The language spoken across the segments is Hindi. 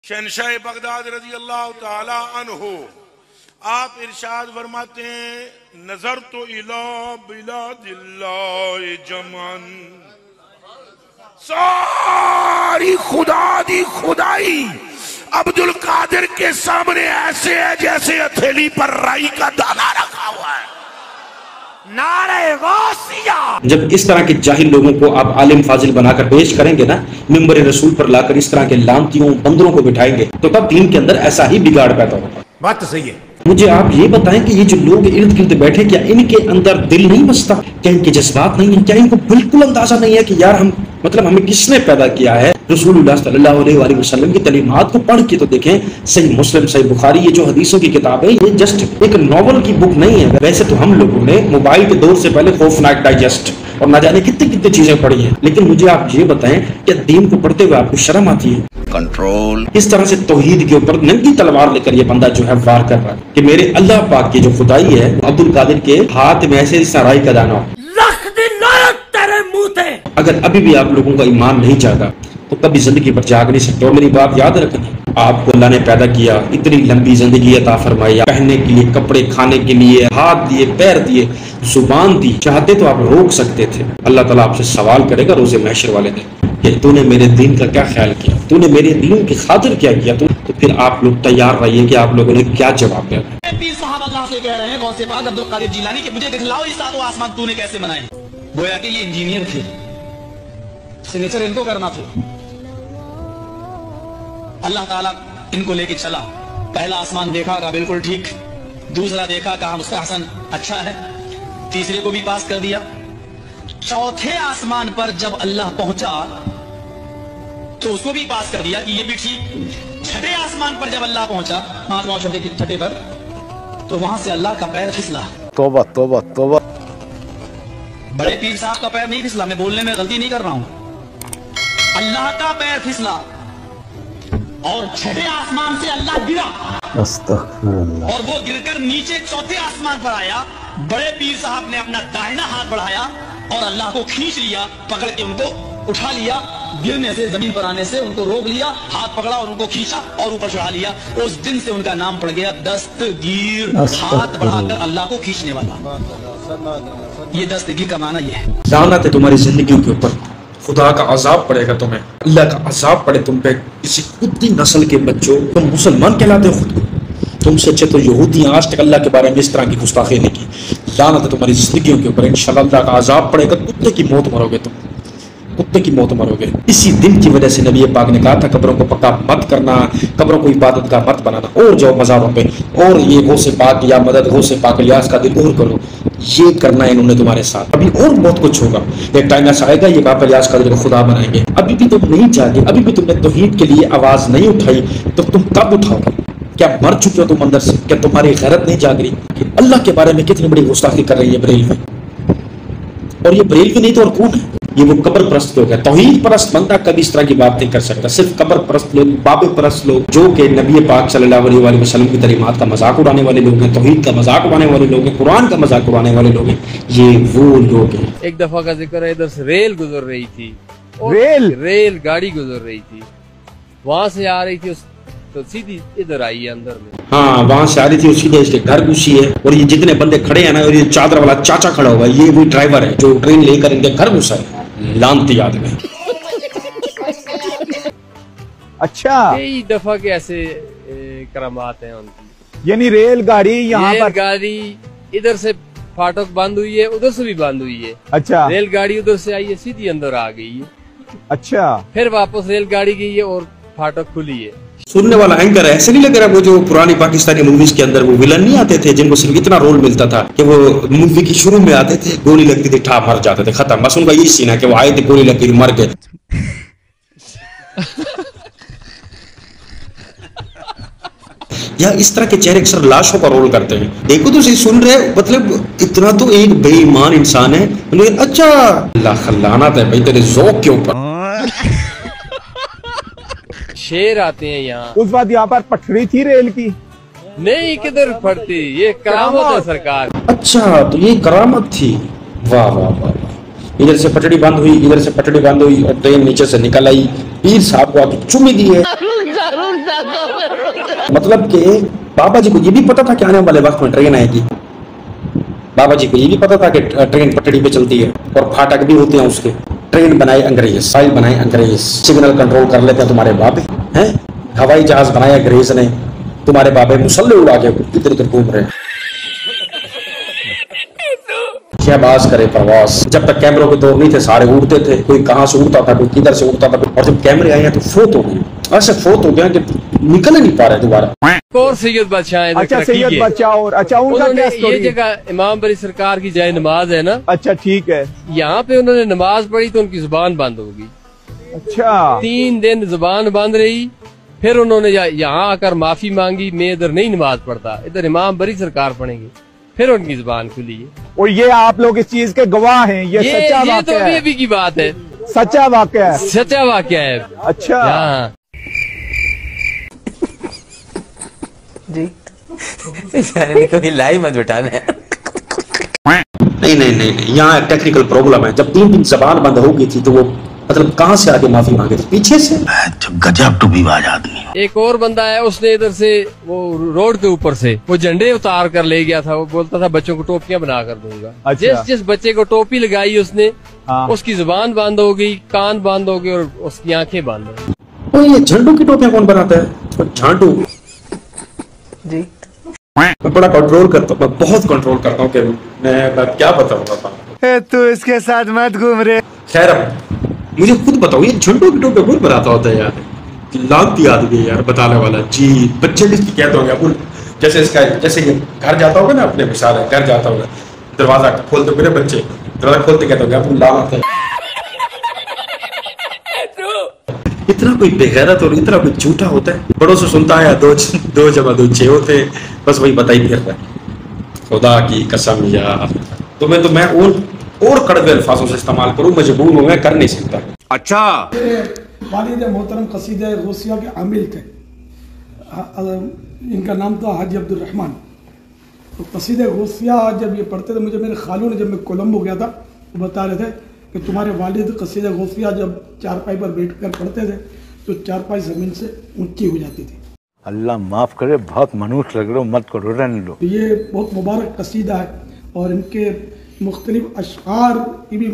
शहनशाह बगदाद रजी अल्लाह ताला अन्हु आप इरशाद फरमाते हैं, नजर तो इला बिलादिल्लाह जमन, सारी खुदा दी खुदाई अब्दुल कादिर के सामने ऐसे है जैसे हथेली पर राई का दाना रखा हुआ है। नारे गौसिया। जब इस तरह के जाहिल लोगों को आप आलिम फाजिल बनाकर पेश करेंगे ना, मिंबर रसूल पर लाकर इस तरह के लानतियों बंदरों को बिठाएंगे, तो तब दीन के अंदर ऐसा ही बिगाड़ पैदा होगा। बात तो सही है। मुझे आप ये बताएं कि ये जो लोग इर्द गिर्द बैठे, क्या इनके अंदर दिल नहीं बसता? क्या इनके जज्बात नहीं है? क्या इनको बिल्कुल अंदाजा नहीं है कि यार हम हमें किसने पैदा किया है? रसूलुल्लाह सल्लल्लाहु अलैहि वसल्लम की तालीमात को पढ़ के तो देखें। सही मुस्लिम, सही बुखारी, ये जो हदीसों की किताब है, ये जस्ट एक नॉवल की बुक नहीं है। वैसे तो हम लोगों ने मोबाइल के दौर से पहले खौफनाक डाइजेस्ट और ना जाने कितनी कितनी चीजें पढ़ी हैं, लेकिन मुझे आप ये बताएं, क्या दीन को पढ़ते हुए आपको शर्म आती है? कंट्रोल। इस तरह से तौहीद के ऊपर नंगी तलवार लेकर ये बंदा जो है वार कर रहा है कि मेरे अल्लाह पाक की जो खुदाई है, अब्दुल कादिर के हाथ में ऐसे सराय का दाना हो। अगर अभी भी आप लोगों का ईमान नहीं जागा तो कभी जिंदगी पर जाग नहीं सकते। और मेरी बात याद रखना, आपको अल्लाह ने पैदा किया, इतनी लंबी जिंदगी अता फरमाई, पहनने के लिए कपड़े, खाने के लिए हाथ दिए, पैर दिए, जुबान दी, चाहते तो आप रोक सकते थे। अल्लाह ताला आपसे सवाल करेगा रोज़े महशर वाले दिन कि तूने मेरे दीन का क्या ख्याल किया, तूने मेरे दीन की खातिर क्या किया? तो फिर आप लोग तैयार रहिए कि आप लोगों ने क्या जवाब दिया। पीर साहब अल्लाह से कह रहे हैं, गौसे पाक अब्दुल कादिर जिलानी, कि मुझे दिखलाओ ये सातों आसमान तूने कैसे बनाए। गोया कि ये इंजीनियर थे, सिग्नेचर इनको करना था। अल्लाह ताला इनको लेके चला, पहला आसमान देखा, कहा बिल्कुल ठीक, दूसरा देखा, कहा मुस्तहसन, अच्छा है, तीसरे को भी पास कर दिया। चौथे आसमान पर जब अल्लाह पहुंचा तो उसको भी पास कर दिया कि ये भी ठीक। छठे आसमान पर जब अल्लाह पहुंचा, पांचवां छठे पर, तो वहां से अल्लाह का पैर फिसला। तौबा तौबा तौबा। बड़े पीर साहब का पैर नहीं फिसला, मैं बोलने में गलती नहीं कर रहा हूं, अल्लाह का पैर फिसला और छठे आसमान से अल्लाह गिरा, और वो गिरकर नीचे चौथे आसमान पर आया। बड़े पीर साहब ने अपना दाहिना हाथ बढ़ाया और अल्लाह को खींच लिया, पकड़ के उनको उठा लिया, गिरने से, जमीन पर आने से उनको रोक लिया, हाथ पकड़ा और उनको खींचा और ऊपर चढ़ा लिया। उस दिन से उनका नाम पड़ गया दस्तगीर, हाथ बढ़ाकर अल्लाह को खींचने वाला। ये दस्तगीर का माना ये है। लानत है तुम्हारी जिंदगी के ऊपर, खुदा का अजाब पड़ेगा तुम्हें, अल्लाह का अजाब पड़े तुम पे। किसी कुत्ती नस्ल के बच्चों, तुम मुसलमान कहलाते हो खुद को, तुमसे अच्छे तो यहूदी आज तक अल्लाह के बारे में इस तरह की गुस्ताखी नहीं की। लानत है तुम्हारी जिंदगियों के ऊपर, इंशाअल्लाह अल्लाह का अजाब पड़ेगा, कुत्ते की मौत मरोगे तुम, कुत्ते की मौत मरोगे। इसी दिन की वजह से नबी पाक ने कहा था, कब्रों को पक्का मत करना, कब्रों को इबादत का मत बनाना, और जाओ मज़ारों पे और ये गौसे पाक या मदद गौसे पाक इलियास का दिल और करो। ये करना है इन्होंने तुम्हारे साथ। अभी और बहुत कुछ होगा, एक टाइम ऐसा आएगा ये बाप इलियास का दिल को खुदा बनाएंगे। अभी भी तुम नहीं जागे, अभी भी तुमने तौहीद के लिए आवाज नहीं उठाई, तो तुम कब उठाओगे? क्या मर चुके हो तुम अंदर से? क्या तुम्हारी गैरत नहीं जाग रही कि अल्लाह के बारे में कितनी बड़ी गुस्ताखी कर रही है बरेलवी? और ये बरेलवी नहीं तो और कौन है? ये वो कब्र परस्त लोग हैं। तौहीद परस्त बंदा कभी इस तरह की बात नहीं कर सकता। सिर्फ कब्र परस्त लोग, बाबे परस्त लोग, जो कि नबी पाक सल्लल्लाहु अलैहि वसल्लम की तालीमात का मजाक उड़ाने वाले लोग हैं, तौहीद का मजाक उड़ाने वाले लोग हैं, कुरान का मजाक उड़ाने वाले लोग हैं, ये वो लोग हैं। एक दफा का जिक्र है, इधर से रेल गुजर रही थी, रेल गाड़ी गुजर रही थी, वहां से आ रही थी, तो सीधी इधर आई है अंदर में। हाँ, वहां से आ रही थी, सीधे इसके घर घुसी है। और ये जितने बंदे खड़े हैं ना, और ये चादर वाला चाचा खड़ा हुआ है, ये वही ड्राइवर है जो ट्रेन लेकर इनके घर घुसा है। लानती आदमी। अच्छा, कई दफा के ऐसे करामात हैं उनकी। यानी रेलगाड़ी यहाँ पर, गाड़ी इधर से फाटक बंद हुई है, उधर से भी बंद हुई है। अच्छा, रेलगाड़ी उधर से आई है, सीधी अंदर आ गई है। अच्छा, फिर वापस रेलगाड़ी गई है और फाटक खुली है। सुनने वाला एंकर है, ऐसे नहीं लग रहा वो जो पुरानी पाकिस्तानी मूवीज के अंदर वो विलन नहीं आते थे जिनको सिर्फ इतना रोल मिलता था कि वो मूवी की शुरू में आते थे, गोली लगती थी, ठा मर जाते थे, खत्म। बस उनका यही सीन है कि वो आए थे, गोली लग गई, मर गए। या इस तरह के चेहरे अक्सर लाशों का रोल करते हैं। देखो तो सही, सुन रहे, मतलब इतना तो एक बेईमान इंसान है। अच्छा, अल्लाह लानत है भाई तेरे ज़ौक़ के ऊपर। शेर आते हैं यहाँ। उस बात यहाँ पर पटरी थी रेल की? नहीं, किधर पड़ती, ये करामत है सरकार। अच्छा, तो ये करामत थी। वाह वाह वाह वाह। इधर से पटड़ी बंद हुई, इधर से पटड़ी बंद हुई और ट्रेन नीचे से निकल आई, पीर साहब को आके चुम्मी दी है। मतलब कि बाबा जी को ये भी पता था कि आने वाले वक्त में ट्रेन आएगी। बाबा जी को ये भी पता था कि ट्रेन पटड़ी पे चलती है और फाटक भी होते हैं उसके। ट्रेन बनाए अंग्रेज, साइल बनाए अंग्रेज, सिग्नल कंट्रोल कर लेते हैं तुम्हारे बाबे हैं। हवाई जहाज बनाया अंग्रेज ने, तुम्हारे बाबे मुसल्ले उड़ा के इधर उधर घूम रहे हैं। शहबाज करे प्रवास। जब तक कैमरों के दौर नहीं थे सारे उड़ते थे, कोई कहां से उड़ता था, कोई किधर से उड़ता था। और जब कैमरे आए हैं तो फोत हो गए, ऐसे फोत हो गया कि निकल नहीं पा रहे दोबारा। और सैयद बादशाह, अच्छा सैयद बादशाह, और अच्छा उनका क्या स्टोरी? ये जगह इमाम बरी सरकार की जाए नमाज है ना। अच्छा ठीक है। यहाँ पे उन्होंने नमाज पढ़ी तो उनकी जुबान बंद हो गई। अच्छा 3 दिन जुबान बंद रही। फिर उन्होंने यहाँ आकर माफी मांगी, मैं इधर नहीं नमाज पढ़ता, इधर इमाम बरी सरकार पढ़ेंगे। फिर उनकी जुबान खुली है। और ये आप लोग इस चीज के गवाह हैं, ये सच्चा ये वाकया तो है। अभी की बात है, सच्चा वाकया है, सच्चा वाकया है। अच्छा हाँ जी कभी लाइव मत बिठाना है। नहीं, यहाँ एक टेक्निकल प्रॉब्लम है। जब 3 दिन जबान बंद हो गई थी तो वो मतलब कहाँ से आके माफी मांगे थे? पीछे से। गजब टूबीबाज आदमी। एक और बंदा है, उसने इधर से वो रोड के ऊपर से वो झंडे उतार कर ले गया था। वो बोलता था बच्चों को टोपियां बना कर दूंगा। अच्छा। जिस बच्चे को टोपी लगाई उसने, हाँ। उसकी जुबान बंद हो गई, कान बंद हो गए और उसकी आंखें बंद हो गई। और ये झंडू की टोपियां कौन बनाता है? झांडू जी मैं बड़ा कंट्रोल करता हूँ, मैं बहुत कंट्रोल करता हूँ कि मैं क्या बताऊंगा। तू इसके साथ मत घूम रहे। खैर अब मुझे खुद बताओ, ये झंडू की टोपियां कौन बनाता होता है यार? लानती आदमी है यार बताने वाला जी। बच्चे भी कहते होंगे अबुल, जैसे इसका जैसे ये घर जाता होगा ना, अपने मिसाल है घर जाता होगा, दरवाजा खोलते हुए बच्चे दरवाजा खोलते कहते होंगे अबुल लानत है। इतना कोई बेगैरत और इतना कोई झूठा होता है? बड़ों से सुनता है 2 जमा 2 6 होते, बस वही बताई फिर रहा है। खुदा की कसम यार, तुम्हें तो मैं और कड़वे अल्फाजों से इस्तेमाल करूं, मजबूर हूं, मैं कर नहीं सकता। अच्छा वालिद मोहतरम कसीदा गौसिया के आमिल थे। इनका नाम था हाजी अब्दुल रहमान। तो कसीदा गौसिया जब ये पढ़ते थे, मुझे मेरे खालू ने, जब मैं कोलंबो गया था, वो बता रहे थे कि तुम्हारे वालिद कसीदा गौसिया जब चारपाई पर बैठ कर पढ़ते थे तो चारपाई जमीन से ऊंची हो जाती थी। अल्लाह माफ करे, बहुत मनुष्य लग रहे हो, मत करो, रहने दो। तो ये बहुत मुबारक कसीदा है और इनके मुख्तलिफ अशआर की भी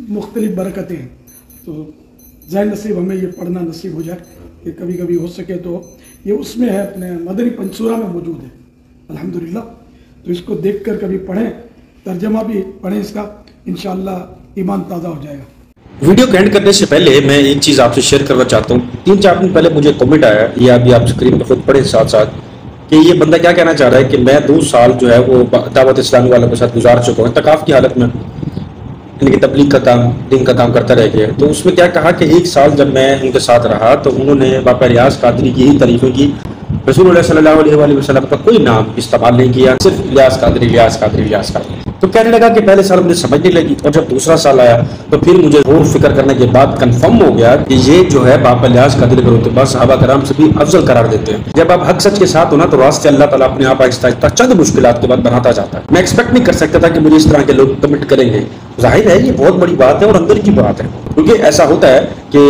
मुख्तलिफ बरकतें हैं। तो ज़ाहिर नसीब हमें ये पढ़ना नसीब हो जाए कि कभी कभी हो सके तो ये उसमें है, अपने मदनी पंसूरा में मौजूद है अल्हम्दुलिल्लाह। तो इसको देख कर कभी पढ़ें, तर्जमा भी पढ़ें इसका, इंशाअल्लाह ईमान ताज़ा हो जाएगा। वीडियो को एंड करने से पहले मैं एक चीज़ आपसे शेयर करना चाहता हूँ। 3-4 दिन पहले मुझे कमेंट आया, या अभी आप स्क्रीन पर खुद पढ़े साथ साथ, कि ये बंदा क्या कहना चाह रहा है कि मैं 2 साल जो है वो दावत इस्लामी वालों के साथ गुजार चुका हूँ, तकाफ की हालत में, इनकी तबलीग का काम, दिन का काम करता रह गया। तो उसमें क्या कहा कि 1 साल जब मैं उनके साथ रहा तो उन्होंने बाबा रियाज कादरी की यही तारीफें की, रसूलुल्लाह सल्लल्लाहु अलैहि वसल्लम का कोई नाम इस्तेमाल नहीं किया, सिर्फ इलियास कादरी इलियास कादरी इलियास कादरी। तो कहने लगा कि पहले साल मुझे समझ नहीं लगी, और जब दूसरा साल आया तो फिर मुझे गौर फिक्र करने के बाद कंफर्म हो गया कि ये जो है बाबा इलियास कादरी का रुतबा सहाबा कराम से भी अफजल करार देते हैं। जब आप हक सच के साथ हो ना, तो रास्ते अल्लाह ताला अपने आप आहिस्ता आहिस्ता चंद मुश्किलात के बाद बनाता जाता है। मैं एक्सपेक्ट नहीं कर सकता था कि मुझे इस तरह के लोग कमेंट करेंगे। जाहिर है ये बहुत बड़ी बात है और अंदर की बात है, क्योंकि ऐसा होता है कि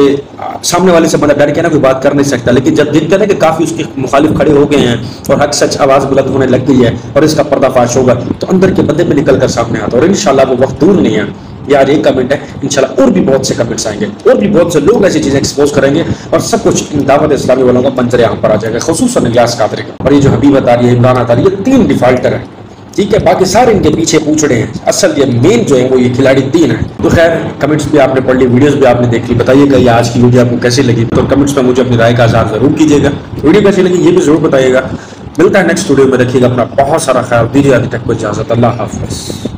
सामने वाले से बंदा डर के ना कोई बात कर नहीं सकता, लेकिन जब देखते हैं कि काफी उसके मुखालिफ खड़े हो गए हैं और हक सच आवाज बुलंद होने लग गई है और इसका पर्दाफाश होगा, तो अंदर के बंदे में निकल कर सामने आता है। और इंशाल्लाह वो वक्त दूर नहीं है। यार एक कमेंट है, इंशाल्लाह और भी बहुत से कमेंट्स आएंगे और भी बहुत से लोग ऐसी चीजें एक्सपोज करेंगे और सब कुछ इन दावत इस्लामी वालों का मंजर यहाँ पर आ जाएगा, खुसूसन इलियास कादरी का। और ये जो हबीब अतारी है, इमरान अतारी, ये 3 डिफाल्टर है, ठीक है, बाकी सारे इनके पीछे पूछड़े हैं। असल ये मेन जो है वो ये खिलाड़ी 3 है। तो खैर कमेंट्स भी आपने पढ़ ली, वीडियोस भी आपने देख ली, बताइएगा ये आज की वीडियो आपको कैसी लगी, तो कमेंट्स में मुझे अपनी राय का इज़हार जरूर कीजिएगा। वीडियो कैसी लगी ये भी जरूर बताइएगा। मिलता है नेक्स्ट वीडियो में, रखिएगा अपना बहुत सारा ख्याल, दीजिए अभी तक को इजाजत, अल्लाह हाफ़िज़।